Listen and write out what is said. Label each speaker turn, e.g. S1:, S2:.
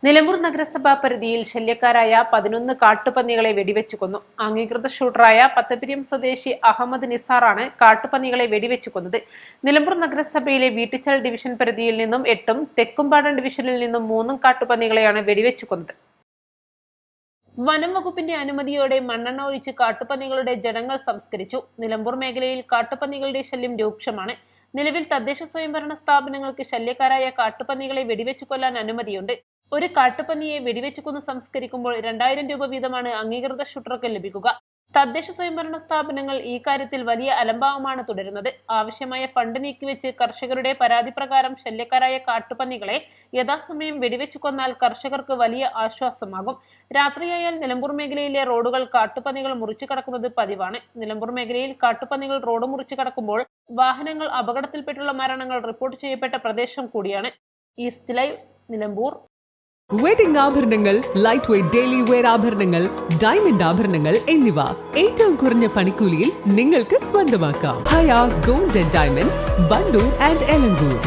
S1: നിലമ്പൂർ നഗരസഭാ പരിധിയിൽ ശല്യക്കാരായ 11 കാട്ടുപന്നികളെ വെടിവെച്ചു കൊന്നു. അംഗീകൃത ഷൂട്ടറായ പത്തപിരിയം സ്വദേശി അഹമ്മദ് നിസാറാണ് കാട്ടുപന്നികളെ വെടിവെച്ചു കൊന്നത്. നിലമ്പൂർ നഗരസഭയിലെ വീട്ടിച്ചൽ ഡിവിഷൻ പരിധിയിൽ നിന്നും 8ഉം തെക്കുംപാടം ഡിവിഷനിൽ നിന്നും 3 കാട്ടുപന്നികളെയാണ് വെടിവെച്ചു കൊന്നത്. വനം വകുപ്പിന്റെ അനുമതിയോടെ മണ്ണെണ്ണ ഒഴിച്ച് കാട്ടുപന്നികളുടെ ജഡങ്ങൾ സംസ്കരിച്ചു. നിലമ്പൂർ മേഖലയിൽ കാട്ടുപന്നികളുടെ ശല്യം രൂക്ഷമാണ്. നിലവിൽ തദ്ദേശ സ്വയംഭരണ സ്ഥാപനങ്ങൾക്ക് ശല്യക്കാരായ കാട്ടുപന്നികളെ വെടിവെച്ചു കൊല്ലാൻ അനുമതിയുണ്ട്. ഒരു കാട്ടുപന്നിയെ വെടിവെച്ചു കൊന്ന് സംസ്കരിക്കുമ്പോൾ 2000 രൂപ വീതമാണ് അംഗീകൃത ഷൂട്ടർക്ക് ലഭിക്കുക. തദ്ദേശ സ്വയംഭരണ സ്ഥാപനങ്ങൾ ഈ കാര്യത്തിൽ വലിയ അലംഭാവമാണ് തുടരുന്നത്. ആവശ്യമായ ഫണ്ട് നീക്കിവെച്ച് കർഷകരുടെ പരാതി പ്രകാരം ശല്യക്കാരായ കാട്ടുപന്നികളെ യഥാസമയം വെടിവെച്ചു കൊന്നാൽ കർഷകർക്ക് വലിയ ആശ്വാസമാകും. രാത്രിയായാൽ നിലമ്പൂർ മേഖലയിലെ റോഡുകൾ കാട്ടുപന്നികൾ മുറിച്ചു കടക്കുന്നത് പതിവാണ്. നിലമ്പൂർ മേഖലയിൽ കാട്ടുപന്നികൾ റോഡ് മുറിച്ചു കടക്കുമ്പോൾ വാഹനങ്ങൾ അപകടത്തിൽപ്പെട്ടുള്ള മരണങ്ങൾ റിപ്പോർട്ട് ചെയ്യപ്പെട്ട പ്രദേശം കൂടിയാണ്. East live, Nilambur.
S2: വെഡിംഗ് ആഭരണങ്ങൾ, ലൈറ്റ് വെയ്റ്റ് ഡെയിലി വെയർ ആഭരണങ്ങൾ, ഡയമണ്ട് ആഭരണങ്ങൾ എന്നിവ ഏറ്റവും കുറഞ്ഞ പണിക്കൂലിയിൽ നിങ്ങൾക്ക് സ്വന്തമാക്കാം. Haya gold and diamonds, Bandur and Elankur.